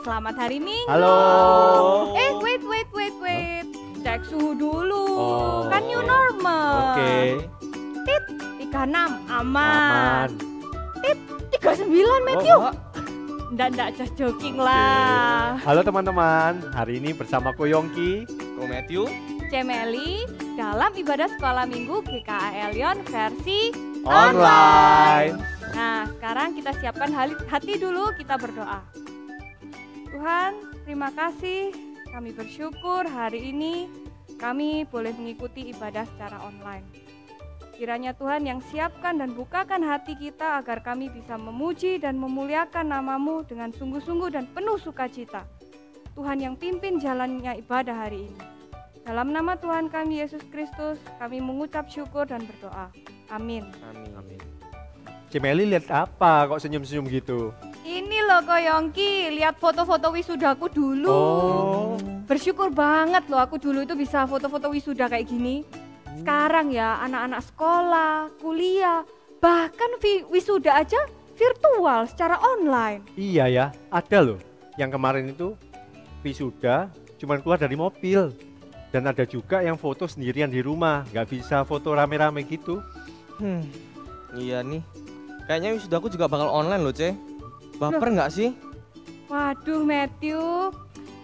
Selamat hari Minggu. Halo. Wait. Cek suhu dulu. Kan new Oke. normal. Oke. Tit 36 aman. Tit 39 Matthew. Oh, Nggak just joking lah. halo teman-teman, hari ini bersama Ko Yongki. Ko Matthew. Cemeli dalam ibadah sekolah minggu GKA Elion versi Online. Nah, sekarang kita siapkan hati dulu, kita berdoa. Tuhan, terima kasih. Kami bersyukur hari ini kami boleh mengikuti ibadah secara online. Kiranya Tuhan yang siapkan dan bukakan hati kita agar kami bisa memuji dan memuliakan nama-Mu dengan sungguh-sungguh dan penuh sukacita. Tuhan yang pimpin jalannya ibadah hari ini. Dalam nama Tuhan kami Yesus Kristus, kami mengucap syukur dan berdoa. Amin. Amin. Cemeli lihat apa kok senyum-senyum gitu? Ini loh Ko Yongki, lihat foto-foto wisudaku dulu. Oh. Bersyukur banget loh aku dulu itu bisa foto-foto wisuda kayak gini. Sekarang ya anak-anak sekolah, kuliah, bahkan wisuda aja virtual secara online. Iya ya, ada loh yang kemarin itu wisuda cuman keluar dari mobil. Dan ada juga yang foto sendirian di rumah, nggak bisa foto rame-rame gitu. Iya nih. Kayaknya wisudaku juga bakal online loh, Ce. Baper nggak sih? Waduh Matthew,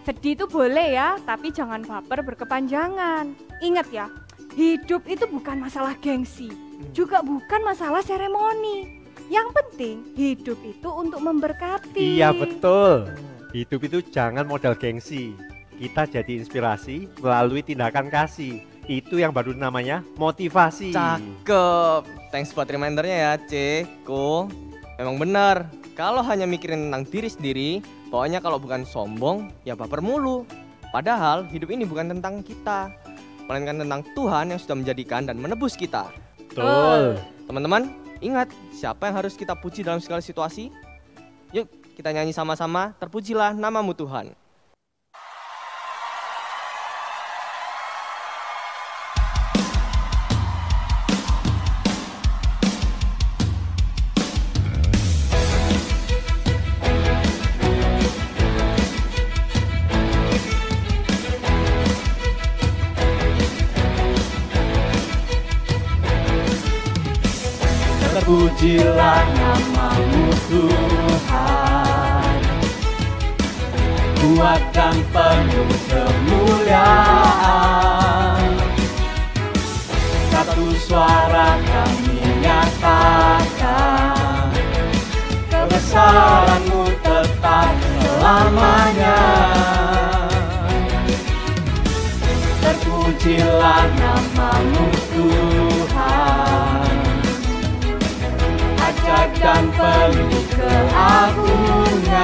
sedih itu boleh ya, tapi jangan baper berkepanjangan. Ingat ya, hidup itu bukan masalah gengsi, juga bukan masalah seremoni. Yang penting hidup itu untuk memberkati. Iya betul, hidup itu jangan modal gengsi. Kita jadi inspirasi melalui tindakan kasih. Itu yang baru namanya motivasi. Cakep. Thanks buat remindernya ya, Ce. Ko. Memang benar. Kalau hanya mikirin tentang diri sendiri, pokoknya kalau bukan sombong, ya baper mulu. Padahal hidup ini bukan tentang kita, melainkan tentang Tuhan yang sudah menjadikan dan menebus kita. Betul. Teman-teman, ingat siapa yang harus kita puji dalam segala situasi? Yuk, kita nyanyi sama-sama, terpujilah namamu Tuhan. Terpujilah namamu Tuhan, kuat dan penuh kemuliaan. Satu suara kami nyatakan, kebesaran-Mu tetap selamanya. Terpujilah namamu Tuhan, ajaib dan penuh keagungan.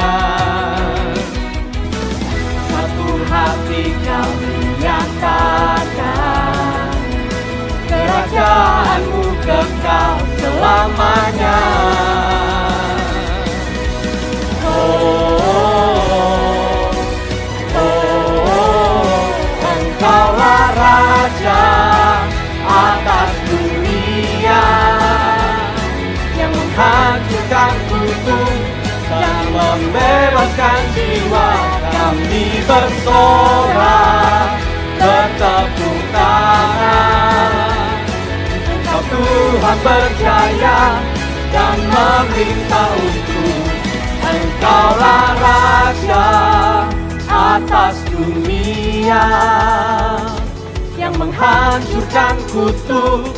Satu hati kami nyatakan, kerajaan-Mu kekal selamanya. Engkaulah Raja atas dunia, menghancurkan kutub dan membebaskan jiwa. Kami bersorak, bertepuk tangan. Engkau Tuhan berjaya dan memerintah untuk. Engkaulah Raja atas dunia, yang menghancurkan kutub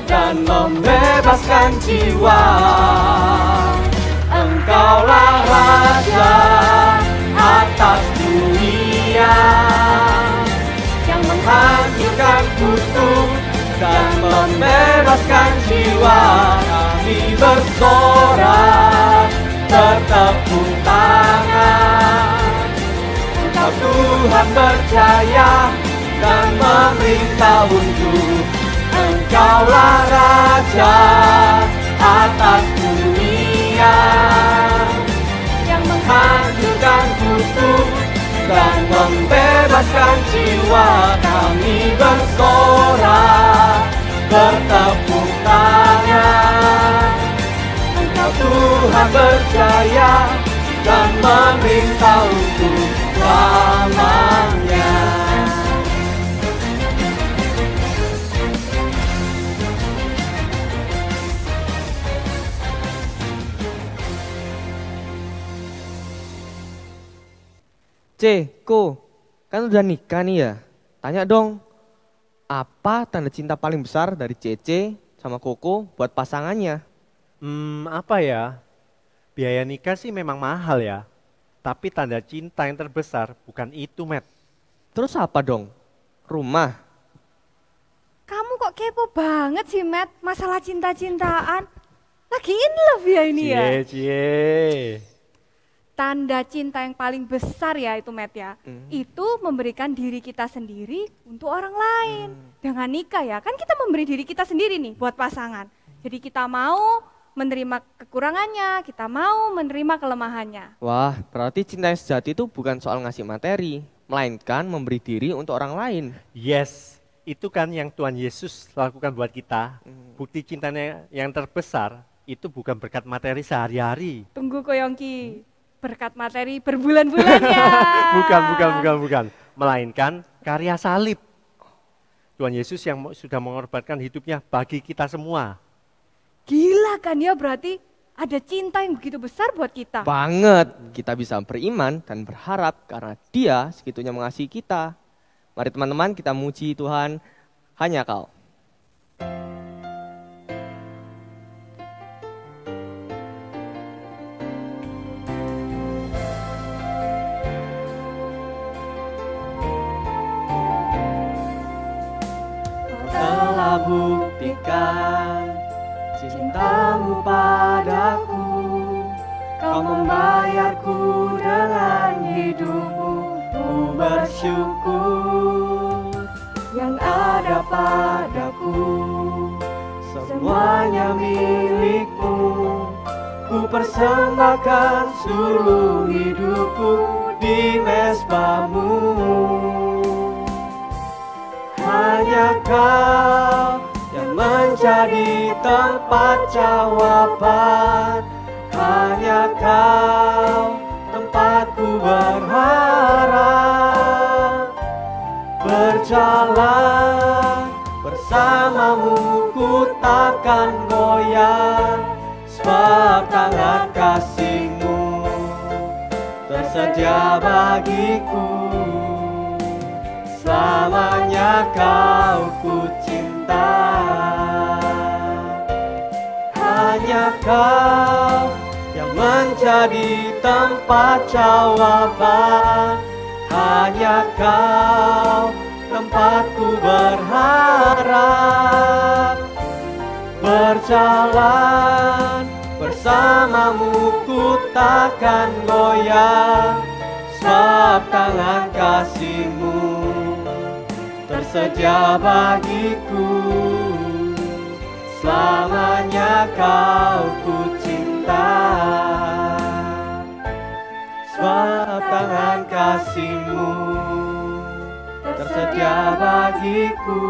dan membebaskan jiwa. Engkaulah Raja atas dunia, yang menghancurkan kutub dan membebaskan jiwa. Kami bersorak, bertepuk tangan. Engkau Tuhan berjaya dan memerintah untuk. Engkaulah Raja atas dunia, yang menghancurkan kutub dan membebaskan jiwa. Kami bersorak, bertepuk tangan. Engkau Tuhan berjaya dan memerintah untuk. Ko, kan udah nikah nih ya. Tanya dong, apa tanda cinta paling besar dari Cece sama Koko buat pasangannya? Apa ya? Biaya nikah sih memang mahal ya. Tapi tanda cinta yang terbesar bukan itu, Matt. Terus apa dong? Rumah? Kamu kok kepo banget sih, Matt? Masalah cinta-cintaan. Lagi in love ya ini ya? Cie. Tanda cinta yang paling besar ya itu, Matt ya. Itu memberikan diri kita sendiri untuk orang lain. Dengan nikah ya, kan kita memberi diri kita sendiri nih buat pasangan. Jadi kita mau menerima kekurangannya, kita mau menerima kelemahannya. Wah, berarti cinta yang sejati itu bukan soal ngasih materi, melainkan memberi diri untuk orang lain. Yes, itu kan yang Tuhan Yesus lakukan buat kita. Bukti cintanya yang terbesar itu bukan berkat materi sehari-hari. Tunggu Koyongki, berkat materi berbulan-bulan ya. Bukan. Melainkan karya salib. Tuhan Yesus yang sudah mengorbankan hidupnya bagi kita semua. Gila kan ya, berarti ada cinta yang begitu besar buat kita. Banget, kita bisa beriman dan berharap karena Dia segitunya mengasihi kita. Mari teman-teman kita muji Tuhan, hanya Kau. Telah buktikan cintamu padaku, kau membayarku dengan hidupmu, ku bersyukur. Yang ada padaku semuanya milikmu, ku persembahkan seluruh hidupku di mezbamu. Hanya Kau yang menjadi tempat jawaban, hanya Kau tempatku berharap. Berjalan bersamamu ku takkan goyah, sebab tangan kasih-Mu tersedia bagiku. Selamanya Kau ku cinta, hanya Kau yang menjadi tempat jawaban, hanya Kau tempatku berharap. Berjalan bersamamu ku takkan goyah, sebab tangan kasih-Mu tersedia bagiku. Selamanya Kau ku cinta, sebab tangan kasih-Mu tersedia bagiku.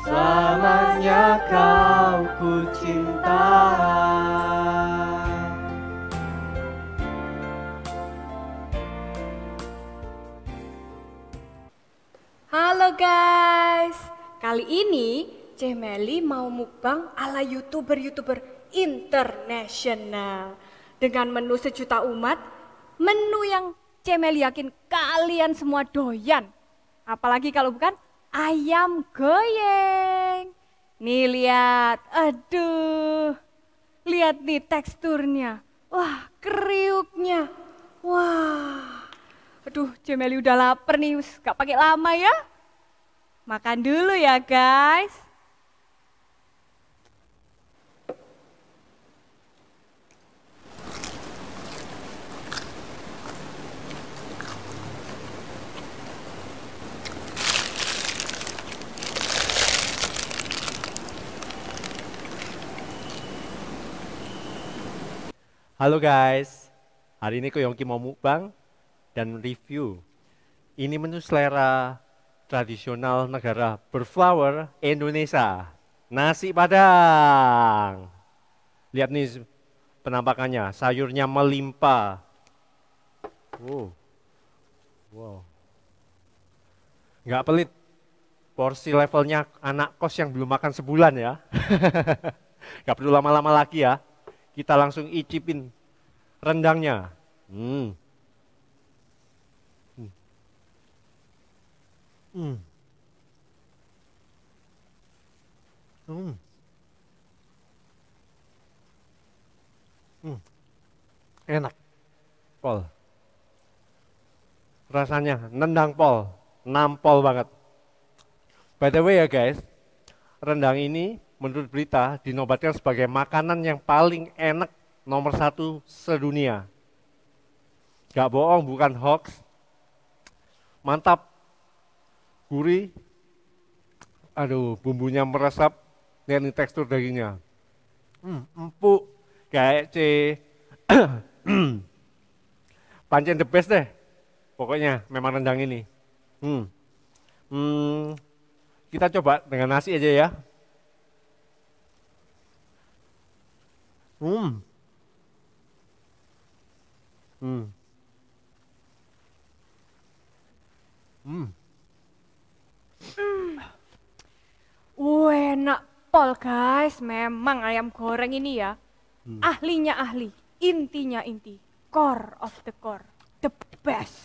Selamanya Kau ku cinta. Halo guys, kali ini Cemeli mau mukbang ala YouTuber internasional dengan menu sejuta umat, menu yang Cemeli yakin kalian semua doyan. Apalagi kalau bukan ayam goyeng. Nih lihat, aduh, lihat nih teksturnya, wah kriuknya, wah. Aduh, Cemeli udah lapar nih, gak pakai lama ya. Makan dulu ya guys. Halo guys, hari ini Koyongki mau mukbang dan review. Ini menu selera tradisional negara berflower Indonesia, nasi Padang. Lihat nih penampakannya, sayurnya melimpah. Wow. Nggak pelit, porsi levelnya anak kos yang belum makan sebulan ya. Nggak perlu lama-lama lagi ya, kita langsung icipin rendangnya. Hmm. Hmm. Hmm. Enak, Pol. Rasanya nendang Pol, nampol banget. By the way ya guys, rendang ini menurut berita dinobatkan sebagai makanan yang paling enak nomor 1 sedunia. Gak bohong, bukan hoax. Mantap, gurih. Aduh, bumbunya meresap. Lihat nih tekstur dagingnya. Empuk, kayak pancen the best deh. Pokoknya memang rendang ini. Kita coba dengan nasi aja ya. Enak Pol guys, memang ayam goreng ini ya. Ahlinya ahli, intinya inti, core of the core, the best.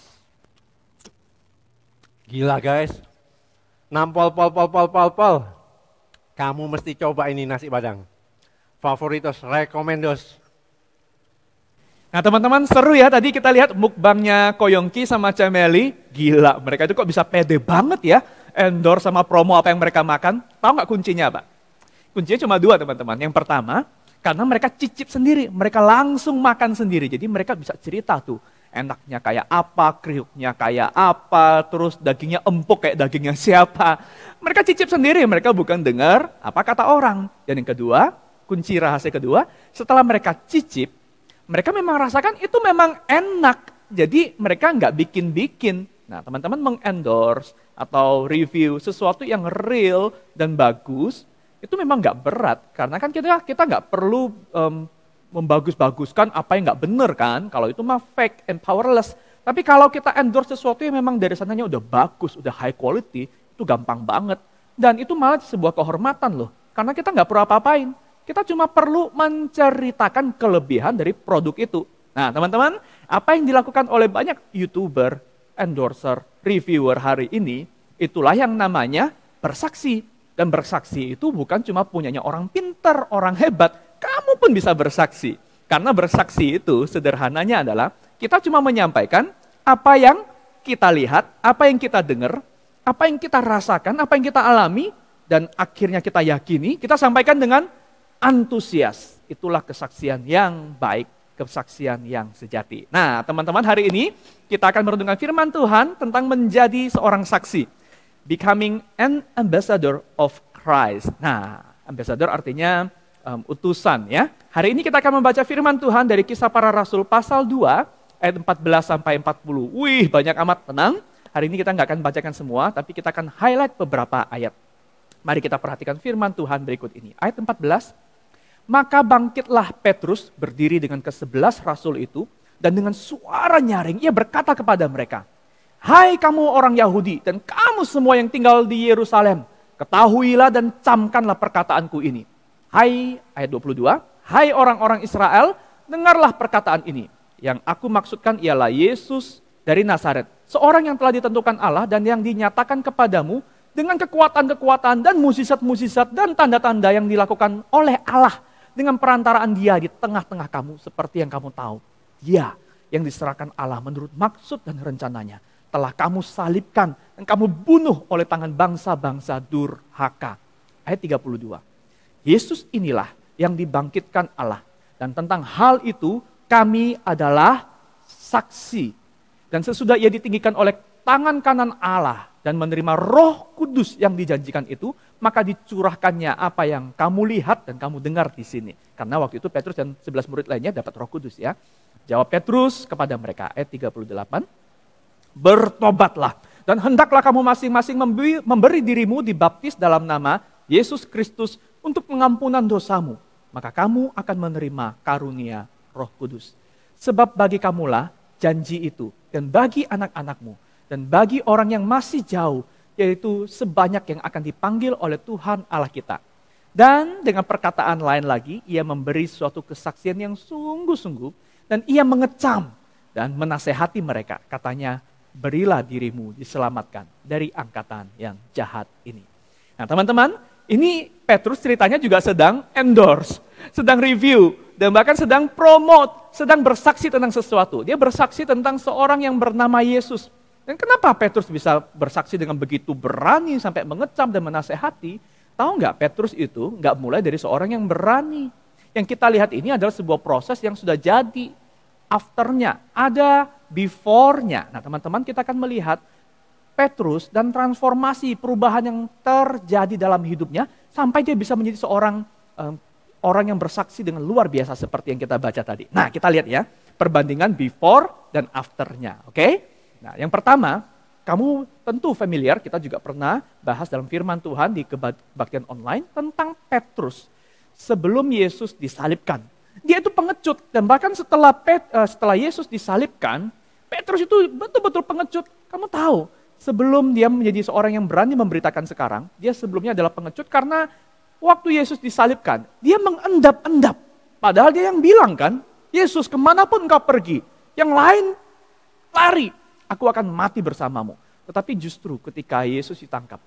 Gila guys. Pol. Kamu mesti coba ini nasi Padang. Favoritos, rekomendos. Nah teman-teman seru ya, tadi kita lihat mukbangnya Koyongki sama Cemeli. Gila, mereka itu kok bisa pede banget ya endorse sama promo apa yang mereka makan. Tahu nggak kuncinya apa? Kuncinya cuma 2 teman-teman. Yang pertama, karena mereka cicip sendiri, mereka langsung makan sendiri. Jadi mereka bisa cerita tuh, enaknya kayak apa, kriuknya kayak apa, terus dagingnya empuk kayak dagingnya siapa. Mereka cicip sendiri, mereka bukan dengar apa kata orang. Dan yang kedua, kunci rahasia kedua, setelah mereka cicip, mereka memang rasakan itu memang enak. Jadi mereka nggak bikin-bikin. Nah teman-teman mengendorse atau review sesuatu yang real dan bagus, itu memang nggak berat. Karena kan kita nggak perlu membagus-baguskan apa yang nggak bener kan. Kalau itu mah fake and powerless. Tapi kalau kita endorse sesuatu yang memang dari sananya udah bagus, udah high quality, itu gampang banget. Dan itu malah sebuah kehormatan loh. Karena kita nggak perlu apa-apain. Kita cuma perlu menceritakan kelebihan dari produk itu. Nah teman-teman, apa yang dilakukan oleh banyak YouTuber, endorser, reviewer hari ini, itulah yang namanya bersaksi. Dan bersaksi itu bukan cuma punyanya orang pintar, orang hebat, kamu pun bisa bersaksi. Karena bersaksi itu sederhananya adalah kita cuma menyampaikan apa yang kita lihat, apa yang kita dengar, apa yang kita rasakan, apa yang kita alami, dan akhirnya kita yakini, kita sampaikan dengan antusias. Itulah kesaksian yang baik, kesaksian yang sejati. Nah, teman-teman, hari ini kita akan merenungkan firman Tuhan tentang menjadi seorang saksi. Becoming an ambassador of Christ. Nah, ambassador artinya utusan ya. Hari ini kita akan membaca firman Tuhan dari Kisah Para Rasul pasal 2 ayat 14 sampai 40. Wih, banyak amat, tenang. Hari ini kita nggak akan bacakan semua, tapi kita akan highlight beberapa ayat. Mari kita perhatikan firman Tuhan berikut ini. Ayat 14. Maka bangkitlah Petrus berdiri dengan ke-11 rasul itu, dan dengan suara nyaring ia berkata kepada mereka, "Hai kamu orang Yahudi dan kamu semua yang tinggal di Yerusalem, ketahuilah dan camkanlah perkataanku ini. Hai," ayat 22, "Hai orang-orang Israel, dengarlah perkataan ini. Yang aku maksudkan ialah Yesus dari Nazaret, seorang yang telah ditentukan Allah dan yang dinyatakan kepadamu dengan kekuatan-kekuatan dan mukjizat-mukjizat dan tanda-tanda yang dilakukan oleh Allah dengan perantaraan Dia di tengah-tengah kamu, seperti yang kamu tahu. Dia yang diserahkan Allah menurut maksud dan rencananya telah kamu salibkan dan kamu bunuh oleh tangan bangsa-bangsa durhaka." Ayat 32. Yesus inilah yang dibangkitkan Allah, dan tentang hal itu kami adalah saksi. Dan sesudah ia ditinggikan oleh tangan kanan Allah dan menerima Roh Kudus yang dijanjikan itu, maka dicurahkannya apa yang kamu lihat dan kamu dengar di sini. Karena waktu itu Petrus dan 11 murid lainnya dapat Roh Kudus ya. Jawab Petrus kepada mereka, ayat 38, "Bertobatlah dan hendaklah kamu masing-masing memberi dirimu dibaptis dalam nama Yesus Kristus untuk pengampunan dosamu. Maka kamu akan menerima karunia Roh Kudus. Sebab bagi kamulah janji itu, dan bagi anak-anakmu, dan bagi orang yang masih jauh, yaitu sebanyak yang akan dipanggil oleh Tuhan Allah kita." Dan dengan perkataan lain lagi, ia memberi suatu kesaksian yang sungguh-sungguh, dan ia mengecam dan menasehati mereka. Katanya, berilah dirimu diselamatkan dari angkatan yang jahat ini. Nah teman-teman, ini Petrus ceritanya juga sedang endorse, sedang review, dan bahkan sedang promote, sedang bersaksi tentang sesuatu. Dia bersaksi tentang seorang yang bernama Yesus. Dan kenapa Petrus bisa bersaksi dengan begitu berani sampai mengecam dan menasehati? Tahu nggak, Petrus itu nggak mulai dari seorang yang berani. Yang kita lihat ini adalah sebuah proses yang sudah jadi. Afternya, ada before-nya. Nah teman-teman, kita akan melihat Petrus dan transformasi perubahan yang terjadi dalam hidupnya sampai dia bisa menjadi seorang orang yang bersaksi dengan luar biasa seperti yang kita baca tadi. Nah kita lihat ya, perbandingan before dan after-nya. Oke? Nah yang pertama, kamu tentu familiar, kita juga pernah bahas dalam firman Tuhan di kebaktian online tentang Petrus sebelum Yesus disalibkan. Dia itu pengecut, dan bahkan setelah Yesus disalibkan, Petrus itu betul-betul pengecut. Kamu tahu, sebelum dia menjadi seorang yang berani memberitakan sekarang, dia sebelumnya adalah pengecut karena waktu Yesus disalibkan, dia mengendap-endap. Padahal dia yang bilang kan, Yesus kemanapun engkau pergi, yang lain lari, aku akan mati bersamamu. Tetapi justru ketika Yesus ditangkap,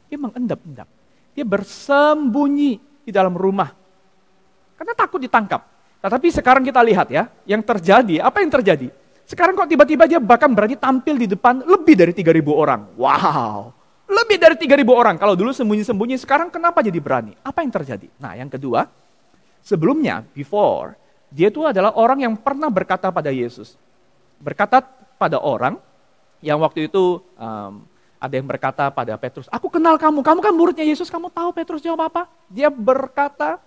dia mengendap-endap. Dia bersembunyi di dalam rumah. Karena takut ditangkap. Tetapi sekarang kita lihat ya, yang terjadi, apa yang terjadi? Sekarang kok tiba-tiba dia bahkan berani tampil di depan lebih dari 3.000 orang. Wow, lebih dari 3.000 orang. Kalau dulu sembunyi-sembunyi, sekarang kenapa jadi berani? Apa yang terjadi? Nah yang kedua, sebelumnya, before, dia itu adalah orang yang pernah berkata pada Yesus. Berkata pada orang yang waktu itu ada yang berkata pada Petrus, aku kenal kamu kan muridnya Yesus, kamu tahu Petrus jawab apa? Dia berkata,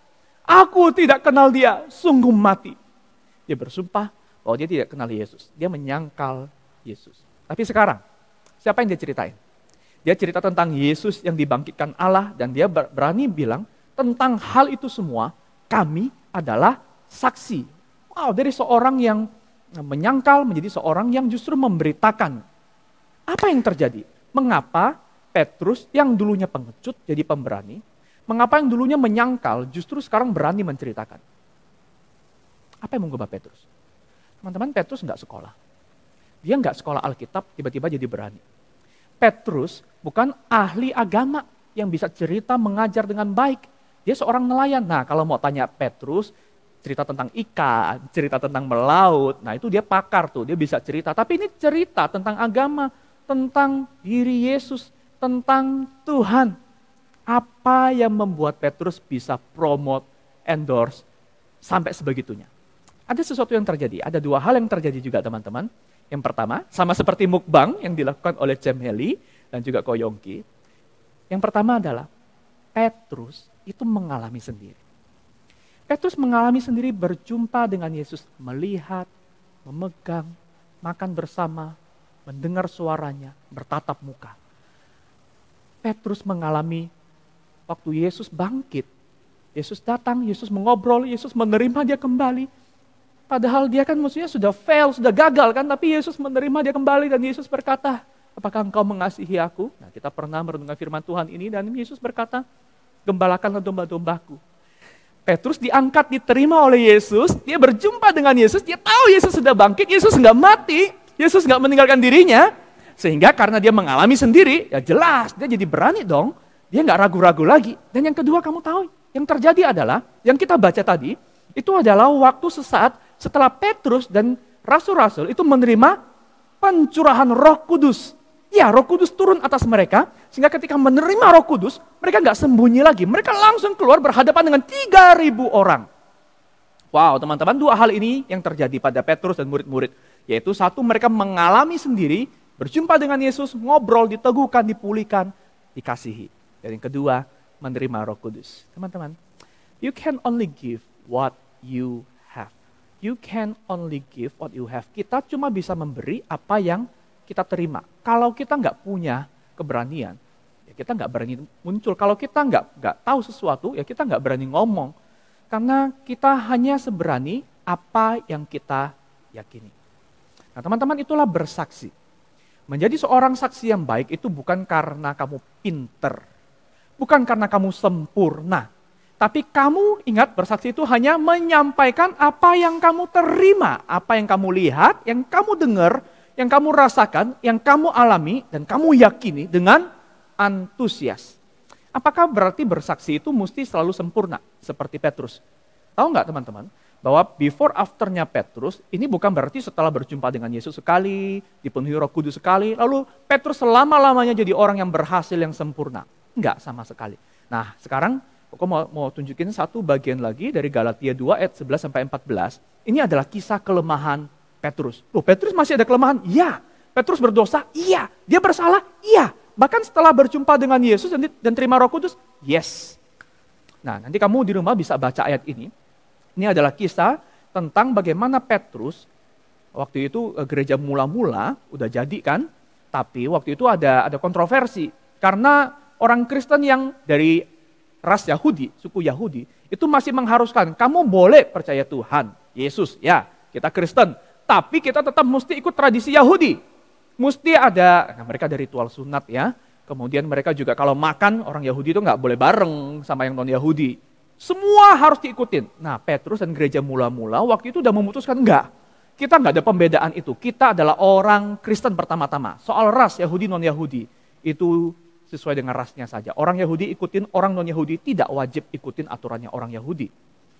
aku tidak kenal dia, sungguh mati. Dia bersumpah bahwa dia tidak kenal Yesus. Dia menyangkal Yesus. Tapi sekarang, siapa yang dia ceritain? Dia cerita tentang Yesus yang dibangkitkan Allah, dan dia berani bilang, tentang hal itu semua, kami adalah saksi. Wow, dari seorang yang menyangkal menjadi seorang yang justru memberitakan. Apa yang terjadi? Mengapa Petrus yang dulunya pengecut jadi pemberani? Mengapa yang dulunya menyangkal justru sekarang berani menceritakan? Apa yang mengubah Petrus? Teman-teman, Petrus nggak sekolah. Dia nggak sekolah Alkitab, tiba-tiba jadi berani. Petrus bukan ahli agama yang bisa cerita mengajar dengan baik. Dia seorang nelayan. Nah kalau mau tanya Petrus, cerita tentang ikan, cerita tentang melaut, nah itu dia pakar tuh, dia bisa cerita. Tapi ini cerita tentang agama, tentang diri Yesus, tentang Tuhan. Apa yang membuat Petrus bisa promote, endorse, sampai sebegitunya? Ada sesuatu yang terjadi, ada dua hal yang terjadi juga teman-teman. Yang pertama, sama seperti mukbang yang dilakukan oleh Cemheli dan juga Ko Yongki. Yang pertama adalah, Petrus itu mengalami sendiri. Petrus mengalami sendiri berjumpa dengan Yesus, melihat, memegang, makan bersama, mendengar suaranya, bertatap muka. Petrus mengalami waktu Yesus bangkit, Yesus datang, Yesus mengobrol, Yesus menerima dia kembali. Padahal dia kan maksudnya sudah fail, sudah gagal kan, tapi Yesus menerima dia kembali dan Yesus berkata, apakah engkau mengasihi aku? Nah, kita pernah merenungkan firman Tuhan ini dan Yesus berkata, gembalakanlah domba-dombaku. Petrus diangkat, diterima oleh Yesus, dia berjumpa dengan Yesus, dia tahu Yesus sudah bangkit, Yesus nggak mati, Yesus nggak meninggalkan dirinya, sehingga karena dia mengalami sendiri, ya jelas dia jadi berani dong. Dia nggak ragu-ragu lagi. Dan yang kedua kamu tahu, yang terjadi adalah, yang kita baca tadi, itu adalah waktu sesaat setelah Petrus dan rasul-rasul itu menerima pencurahan Roh Kudus. Ya, Roh Kudus turun atas mereka, sehingga ketika menerima Roh Kudus, mereka nggak sembunyi lagi. Mereka langsung keluar berhadapan dengan 3.000 orang. Wow, teman-teman, dua hal ini yang terjadi pada Petrus dan murid-murid. Yaitu satu, mereka mengalami sendiri, berjumpa dengan Yesus, ngobrol, diteguhkan, dipulihkan, dikasihi. Dan yang kedua, menerima Roh Kudus. Teman-teman, you can only give what you have. You can only give what you have. Kita cuma bisa memberi apa yang kita terima. Kalau kita nggak punya keberanian, ya kita nggak berani muncul. Kalau kita nggak tahu sesuatu, ya kita nggak berani ngomong. Karena kita hanya seberani apa yang kita yakini. Nah teman-teman, itulah bersaksi. Menjadi seorang saksi yang baik itu bukan karena kamu pinter. Bukan karena kamu sempurna. Tapi kamu ingat, bersaksi itu hanya menyampaikan apa yang kamu terima. Apa yang kamu lihat, yang kamu dengar, yang kamu rasakan, yang kamu alami, dan kamu yakini dengan antusias. Apakah berarti bersaksi itu mesti selalu sempurna seperti Petrus? Tahu nggak teman-teman? Bahwa before afternya Petrus, ini bukan berarti setelah berjumpa dengan Yesus sekali, dipenuhi Roh Kudus sekali, lalu Petrus selama-lamanya jadi orang yang berhasil yang sempurna. Enggak sama sekali. Nah sekarang aku mau tunjukin satu bagian lagi dari Galatia 2 ayat 11 sampai 14. Ini adalah kisah kelemahan Petrus. Loh, Petrus masih ada kelemahan? Iya. Petrus berdosa? Iya. Dia bersalah? Iya. Bahkan setelah berjumpa dengan Yesus dan terima Roh Kudus? Yes. Nah nanti kamu di rumah bisa baca ayat ini. Ini adalah kisah tentang bagaimana Petrus, waktu itu gereja mula-mula, udah jadi kan, tapi waktu itu ada kontroversi. Karena orang Kristen yang dari ras Yahudi, suku Yahudi, itu masih mengharuskan, kamu boleh percaya Tuhan, Yesus, ya kita Kristen, tapi kita tetap mesti ikut tradisi Yahudi. Mesti ada, nah mereka ada ritual sunat ya, kemudian mereka juga kalau makan, orang Yahudi itu nggak boleh bareng sama yang non-Yahudi. Semua harus diikutin. Nah Petrus dan gereja mula-mula waktu itu udah memutuskan enggak. Kita enggak ada pembedaan itu. Kita adalah orang Kristen pertama-tama. Soal ras Yahudi non-Yahudi itu sesuai dengan rasnya saja. Orang Yahudi ikutin, orang non-Yahudi tidak wajib ikutin aturannya orang Yahudi.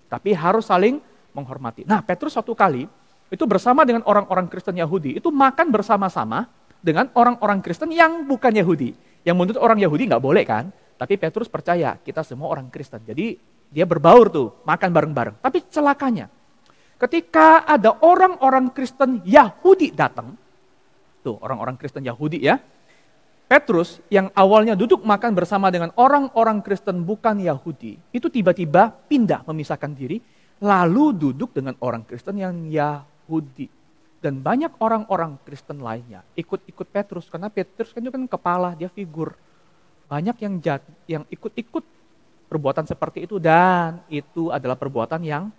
Tapi harus saling menghormati. Nah Petrus satu kali itu bersama dengan orang-orang Kristen Yahudi itu makan bersama-sama dengan orang-orang Kristen yang bukan Yahudi. Yang menurut orang Yahudi enggak boleh kan. Tapi Petrus percaya kita semua orang Kristen. Jadi dia berbaur tuh, makan bareng-bareng. Tapi celakanya, ketika ada orang-orang Kristen Yahudi datang, tuh orang-orang Kristen Yahudi ya, Petrus yang awalnya duduk makan bersama dengan orang-orang Kristen bukan Yahudi, itu tiba-tiba pindah memisahkan diri, lalu duduk dengan orang Kristen yang Yahudi. Dan banyak orang-orang Kristen lainnya ikut-ikut Petrus, karena Petrus kan itu kan kepala, dia figur. Banyak yang ikut-ikut perbuatan seperti itu dan itu adalah perbuatan yang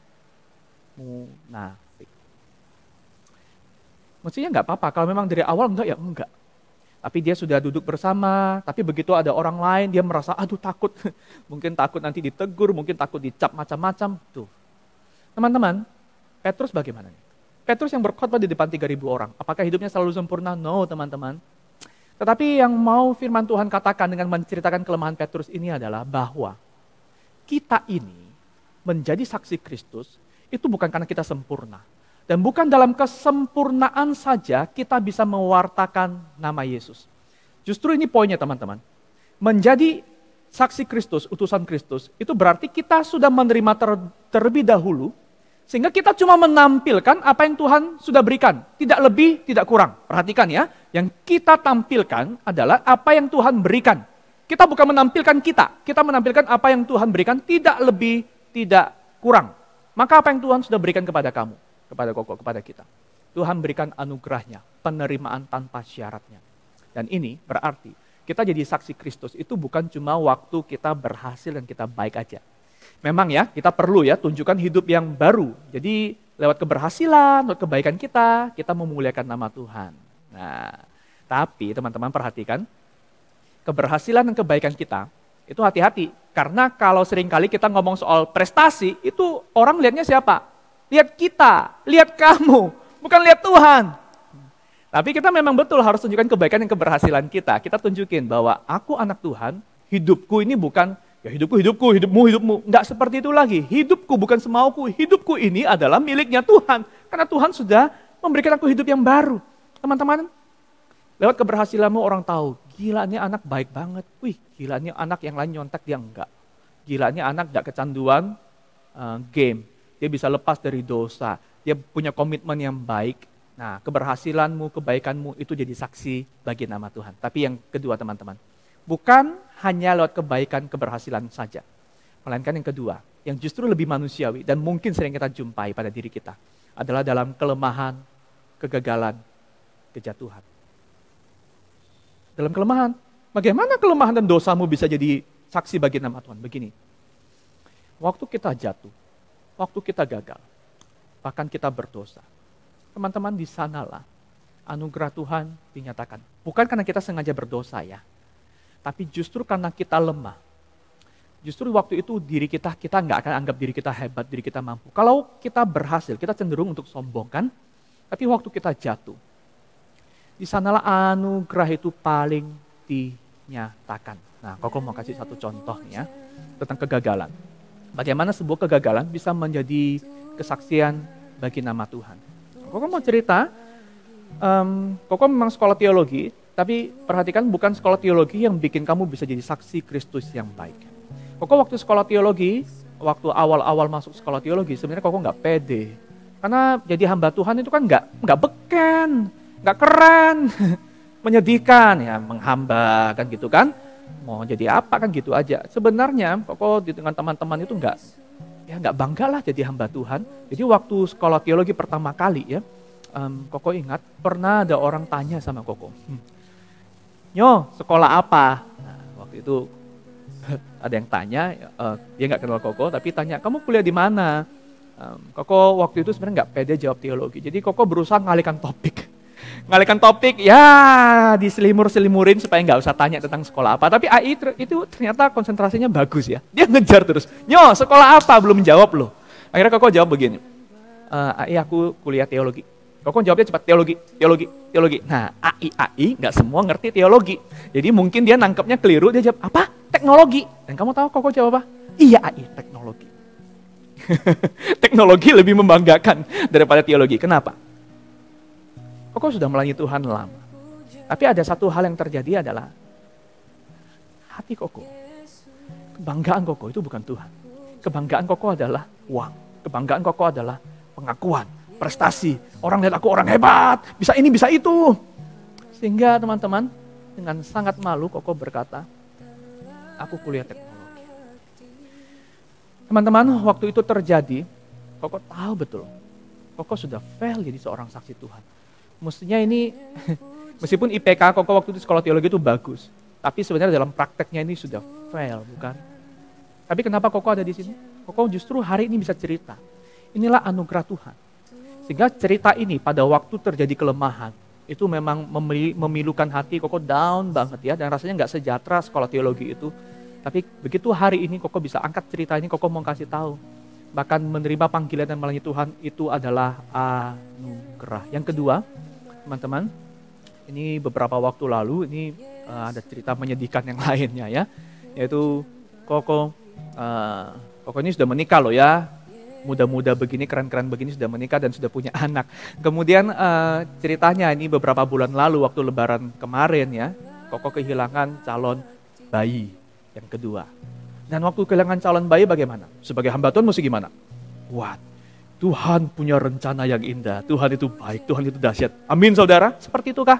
munafik. Mestinya nggak apa-apa, kalau memang dari awal enggak ya enggak. Tapi dia sudah duduk bersama, tapi begitu ada orang lain dia merasa aduh takut. Mungkin takut nanti ditegur, mungkin takut dicap macam-macam. Tuh. Teman-teman, Petrus bagaimana? Petrus yang berkhotbah di depan 3.000 orang, apakah hidupnya selalu sempurna? No teman-teman. Tetapi yang mau firman Tuhan katakan dengan menceritakan kelemahan Petrus ini adalah bahwa kita ini menjadi saksi Kristus itu bukan karena kita sempurna. Dan bukan dalam kesempurnaan saja kita bisa mewartakan nama Yesus. Justru ini poinnya teman-teman. Menjadi saksi Kristus, utusan Kristus, itu berarti kita sudah menerima terlebih dahulu, sehingga kita cuma menampilkan apa yang Tuhan sudah berikan. Tidak lebih, tidak kurang. Perhatikan ya, yang kita tampilkan adalah apa yang Tuhan berikan. Kita bukan menampilkan kita menampilkan apa yang Tuhan berikan, tidak lebih, tidak kurang. Maka apa yang Tuhan sudah berikan kepada kamu, kepada Koko, kepada kita. Tuhan berikan anugerahnya, penerimaan tanpa syaratnya. Dan ini berarti kita jadi saksi Kristus itu bukan cuma waktu kita berhasil dan kita baik aja. Memang ya, kita perlu ya tunjukkan hidup yang baru. Jadi lewat keberhasilan, lewat kebaikan kita memuliakan nama Tuhan. Nah, tapi teman-teman perhatikan, keberhasilan dan kebaikan kita, itu hati-hati. Karena kalau seringkali kita ngomong soal prestasi, itu orang lihatnya siapa? Lihat kita, lihat kamu, bukan lihat Tuhan. Tapi kita memang betul harus tunjukkan kebaikan dan keberhasilan kita. Kita tunjukin bahwa aku anak Tuhan, hidupku ini bukan, ya hidupmu. Enggak seperti itu lagi. Hidupku bukan semauku, hidupku ini adalah miliknya Tuhan. Karena Tuhan sudah memberikan aku hidup yang baru. Teman-teman, lewat keberhasilanmu orang tahu, gila ini anak baik banget. Wih, gila ini anak yang lain nyontek dia enggak. Gila ini anak enggak kecanduan game. Dia bisa lepas dari dosa. Dia punya komitmen yang baik. Nah, keberhasilanmu, kebaikanmu itu jadi saksi bagi nama Tuhan. Tapi yang kedua teman-teman, bukan hanya lewat kebaikan, keberhasilan saja. Melainkan yang kedua, yang justru lebih manusiawi dan mungkin sering kita jumpai pada diri kita. Adalah dalam kelemahan, kegagalan, kejatuhan. Dalam kelemahan. Bagaimana kelemahan dan dosamu bisa jadi saksi bagi nama Tuhan? Begini, waktu kita jatuh, waktu kita gagal, bahkan kita berdosa, teman-teman di sanalah anugerah Tuhan dinyatakan. Bukan karena kita sengaja berdosa ya, tapi justru karena kita lemah. Justru waktu itu diri kita nggak akan anggap diri kita hebat, diri kita mampu. Kalau kita berhasil, kita cenderung untuk sombong kan? Tapi waktu kita jatuh, Di sanalah anugerah itu paling dinyatakan. Nah, Koko mau kasih satu contoh nih ya, tentang kegagalan. Bagaimana sebuah kegagalan bisa menjadi kesaksian bagi nama Tuhan. Koko mau cerita, Koko memang sekolah teologi, tapi perhatikan bukan sekolah teologi yang bikin kamu bisa jadi saksi Kristus yang baik. Koko waktu sekolah teologi, waktu awal-awal masuk sekolah teologi, sebenarnya Koko nggak pede. Karena jadi hamba Tuhan itu kan nggak beken, nggak keren, menyedihkan ya, menghamba kan gitu kan. Mau jadi apa kan gitu aja. Sebenarnya Koko dengan teman-teman itu nggak bangga lah jadi hamba Tuhan. Jadi waktu sekolah teologi pertama kali ya, Koko ingat pernah ada orang tanya sama Koko, Nyo sekolah apa? Nah, waktu itu ada yang tanya, dia nggak kenal Koko tapi tanya, kamu kuliah di mana? Koko waktu itu sebenarnya nggak pede jawab teologi. Jadi Koko berusaha ngalihkan topik. Ngalihkan topik ya diselimur-selimurin supaya nggak usah tanya tentang sekolah apa. Tapi AI itu ternyata konsentrasinya bagus ya. Dia ngejar terus, Nyo sekolah apa? Belum jawab loh. Akhirnya Koko jawab begini, AI aku kuliah teologi. Koko jawabnya cepat, teologi. Nah AI nggak semua ngerti teologi. Jadi mungkin dia nangkepnya keliru, dia jawab apa? Teknologi. Dan kamu tahu Koko jawab apa? Iya AI, teknologi. Teknologi lebih membanggakan daripada teologi. Kenapa? Koko sudah melayani Tuhan lama. Tapi ada satu hal yang terjadi adalah hati Koko. Kebanggaan Koko itu bukan Tuhan. Kebanggaan Koko adalah uang. Kebanggaan Koko adalah pengakuan, prestasi. Orang lihat aku orang hebat, bisa ini, bisa itu. Sehingga teman-teman, dengan sangat malu Koko berkata, aku kuliah teknologi. Teman-teman, waktu itu terjadi, Koko tahu betul, Koko sudah fail jadi seorang saksi Tuhan. Mestinya ini, meskipun IPK Koko waktu itu sekolah teologi itu bagus, tapi sebenarnya dalam prakteknya ini sudah fail, bukan? Tapi kenapa Koko ada di sini? Koko justru hari ini bisa cerita. Inilah anugerah Tuhan. Sehingga cerita ini pada waktu terjadi kelemahan, itu memang memilukan hati Koko down banget ya, dan rasanya nggak sejahtera sekolah teologi itu. Tapi begitu hari ini Koko bisa angkat cerita ini, Koko mau kasih tahu. Bahkan menerima panggilan dan melayani Tuhan itu adalah anugerah. Yang kedua, teman-teman, ini beberapa waktu lalu, ini ada cerita menyedihkan yang lainnya ya. Yaitu Koko ini sudah menikah loh ya. Muda-muda begini, keren-keren begini sudah menikah dan sudah punya anak. Kemudian ceritanya ini beberapa bulan lalu waktu lebaran kemarin ya, Koko kehilangan calon bayi yang kedua. Dan waktu kehilangan calon bayi bagaimana? Sebagai hamba Tuhan mesti gimana? Kuat. Tuhan punya rencana yang indah. Tuhan itu baik, Tuhan itu dahsyat. Amin saudara? Seperti itukah?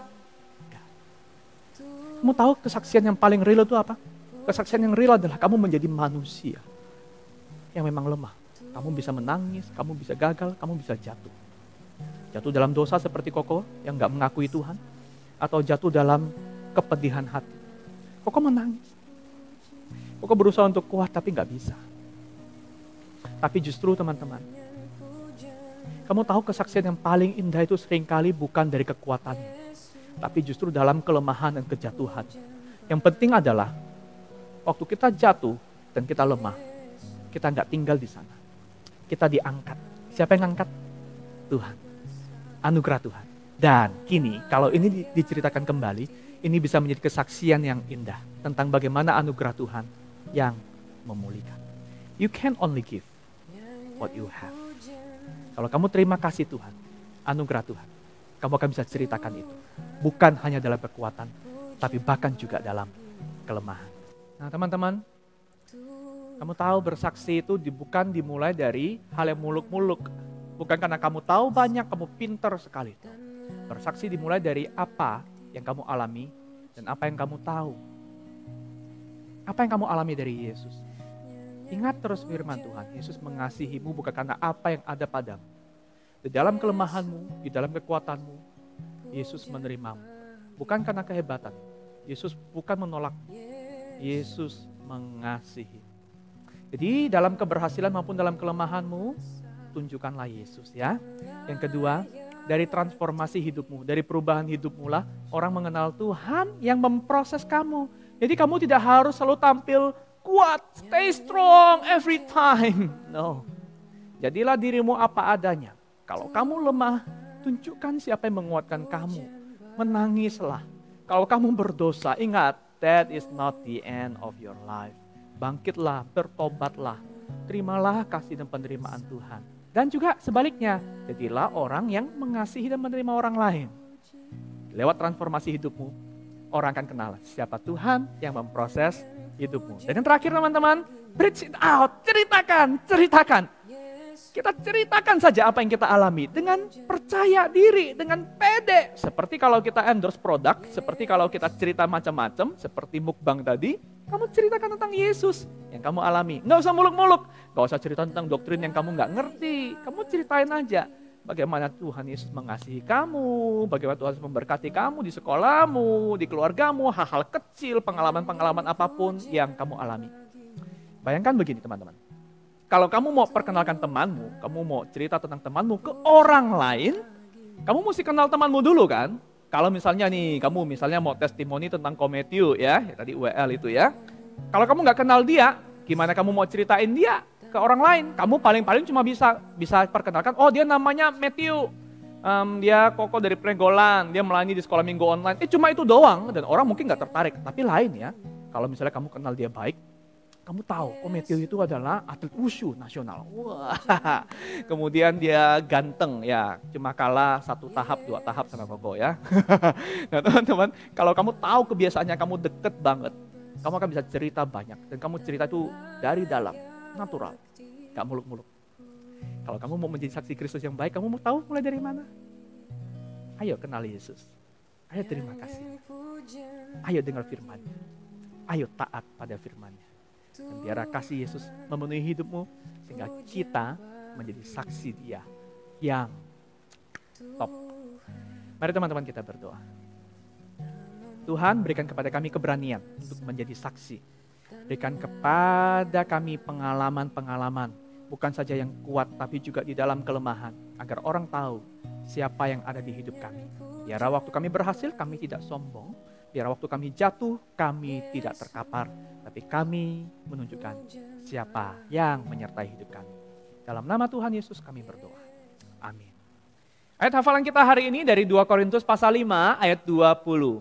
Kamu tahu kesaksian yang paling real itu apa? Kesaksian yang real adalah kamu menjadi manusia yang memang lemah. Kamu bisa menangis, kamu bisa gagal, kamu bisa jatuh. Jatuh dalam dosa seperti Koko yang gak mengakui Tuhan. Atau jatuh dalam kepedihan hati. Koko menangis. Koko berusaha untuk kuat tapi gak bisa. Tapi justru teman-teman, kamu tahu kesaksian yang paling indah itu seringkali bukan dari kekuatanmu. Tapi justru dalam kelemahan dan kejatuhan. Yang penting adalah waktu kita jatuh dan kita lemah, kita gak tinggal di sana. Kita diangkat. Siapa yang angkat? Tuhan. Anugerah Tuhan. Dan kini kalau ini diceritakan kembali, ini bisa menjadi kesaksian yang indah tentang bagaimana anugerah Tuhan yang memulihkan. You can only give what you have. Kalau kamu terima kasih Tuhan, anugerah Tuhan, kamu akan bisa ceritakan itu. Bukan hanya dalam kekuatan, tapi bahkan juga dalam kelemahan. Nah teman-teman, kamu tahu bersaksi itu bukan dimulai dari hal yang muluk-muluk. Bukan karena kamu tahu banyak, kamu pintar sekali. Bersaksi dimulai dari apa yang kamu alami dan apa yang kamu tahu. Apa yang kamu alami dari Yesus. Ingat terus firman Tuhan, Yesus mengasihimu bukan karena apa yang ada padamu. Di dalam kelemahanmu, di dalam kekuatanmu, Yesus menerimamu. Bukan karena kehebatan. Yesus bukan menolak. Yesus mengasihi. Jadi dalam keberhasilan maupun dalam kelemahanmu, tunjukkanlah Yesus ya. Yang kedua, dari transformasi hidupmu, dari perubahan hidupmu lah, orang mengenal Tuhan yang memproses kamu. Jadi kamu tidak harus selalu tampil kuat, stay strong every time. No. Jadilah dirimu apa adanya. Kalau kamu lemah, tunjukkan siapa yang menguatkan kamu. menangislah. Kalau kamu berdosa, ingat, that is not the end of your life. Bangkitlah, bertobatlah, terimalah kasih dan penerimaan Tuhan. Dan juga sebaliknya, jadilah orang yang mengasihi dan menerima orang lain. Lewat transformasi hidupmu, orang akan kenal siapa Tuhan yang memproses hidupmu. Dan yang terakhir teman-teman, breathe it out, ceritakan. Kita ceritakan saja apa yang kita alami dengan percaya diri, dengan pede. Seperti kalau kita endorse produk, seperti kalau kita cerita macam-macam, seperti mukbang tadi, kamu ceritakan tentang Yesus yang kamu alami. Nggak usah muluk-muluk, nggak usah cerita tentang doktrin yang kamu nggak ngerti. Kamu ceritain aja bagaimana Tuhan Yesus mengasihi kamu, bagaimana Tuhan Yesus memberkati kamu di sekolahmu, di keluargamu, hal-hal kecil, pengalaman-pengalaman apapun yang kamu alami. Bayangkan begini teman-teman. Kalau kamu mau perkenalkan temanmu, kamu mau cerita tentang temanmu ke orang lain, kamu mesti kenal temanmu dulu kan? Kalau misalnya nih, kamu misalnya mau testimoni tentang Kometio ya tadi UL itu ya. Kalau kamu nggak kenal dia, gimana kamu mau ceritain dia ke orang lain? Kamu paling-paling cuma bisa perkenalkan, oh dia namanya Matthew, dia koko dari Pringgolan, dia melayani di sekolah minggu online. Cuma itu doang dan orang mungkin nggak tertarik. Tapi lain ya, kalau misalnya kamu kenal dia baik, kamu tahu, oh Matthew itu adalah atlet wushu nasional. Wah, kemudian dia ganteng ya, cuma kalah 1 tahap, 2 tahap sama Koko ya. Nah teman-teman, kalau kamu tahu kebiasaannya kamu deket banget, kamu akan bisa cerita banyak. Dan kamu cerita itu dari dalam, natural, gak muluk-muluk. Kalau kamu mau menjadi saksi Kristus yang baik, kamu mau tahu mulai dari mana? Ayo kenal Yesus, ayo terima kasih, ayo dengar firman-Nya, ayo taat pada firman-Nya. Dan biarlah kasih Yesus memenuhi hidupmu sehingga kita menjadi saksi Dia yang top. Mari teman-teman kita berdoa. Tuhan berikan kepada kami keberanian untuk menjadi saksi. Berikan kepada kami pengalaman-pengalaman, bukan saja yang kuat tapi juga di dalam kelemahan, agar orang tahu siapa yang ada di hidup kami. Biarlah waktu kami berhasil kami tidak sombong. Biar waktu kami jatuh, kami tidak terkapar, tapi kami menunjukkan siapa yang menyertai hidup kami. Dalam nama Tuhan Yesus kami berdoa. Amin. Ayat hafalan kita hari ini dari 2 Korintus pasal 5 ayat 20.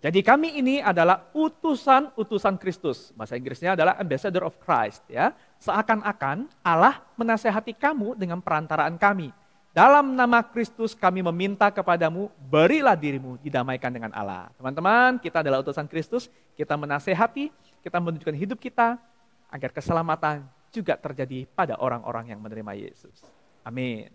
Jadi kami ini adalah utusan-utusan Kristus. Bahasa Inggrisnya adalah ambassador of Christ. Ya. Seakan-akan Allah menasehati kamu dengan perantaraan kami. Dalam nama Kristus kami meminta kepadamu, berilah dirimu didamaikan dengan Allah. Teman-teman, kita adalah utusan Kristus, kita menasehati, kita menunjukkan hidup kita, agar keselamatan juga terjadi pada orang-orang yang menerima Yesus. Amin.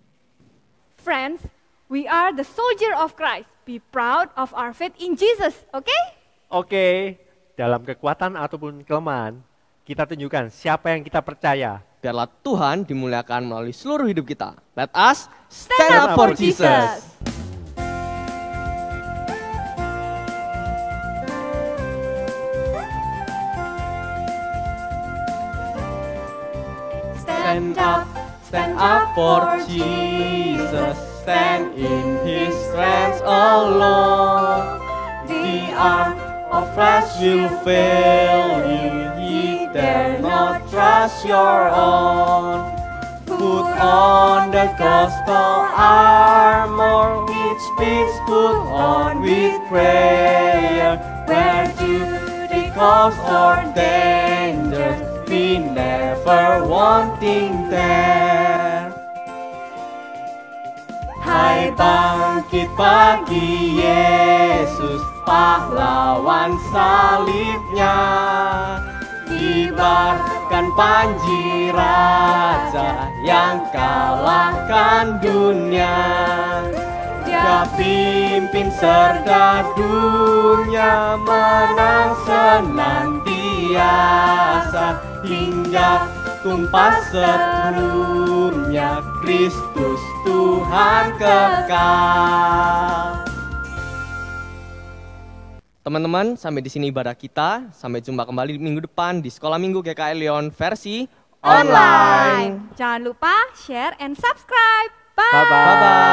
Friends, we are the soldier of Christ. Be proud of our faith in Jesus, okay? Oke, dalam kekuatan ataupun kelemahan, kita tunjukkan siapa yang kita percaya. Biarlah Tuhan dimuliakan melalui seluruh hidup kita. Let us stand up for Jesus. Stand up for Jesus. Stand in His strength alone. The arm of flesh will fail you. Ye dare not trust your own. Put on the gospel armor, which peace put on with prayer. Where duty calls or danger, be never wanting there. Hai bangkit bagi Yesus, pahlawan salibnya. Kibarkan panji raja yang kalahkan dunia. Dia pimpin sergadunya, menang senantiasa hingga tumpas seluruhnya. Kristus Tuhan kekal. Teman-teman, sampai di sini ibadah kita. Sampai jumpa kembali minggu depan di Sekolah Minggu GKI Leon versi online. Jangan lupa share and subscribe. Bye. Bye-bye. Bye-bye.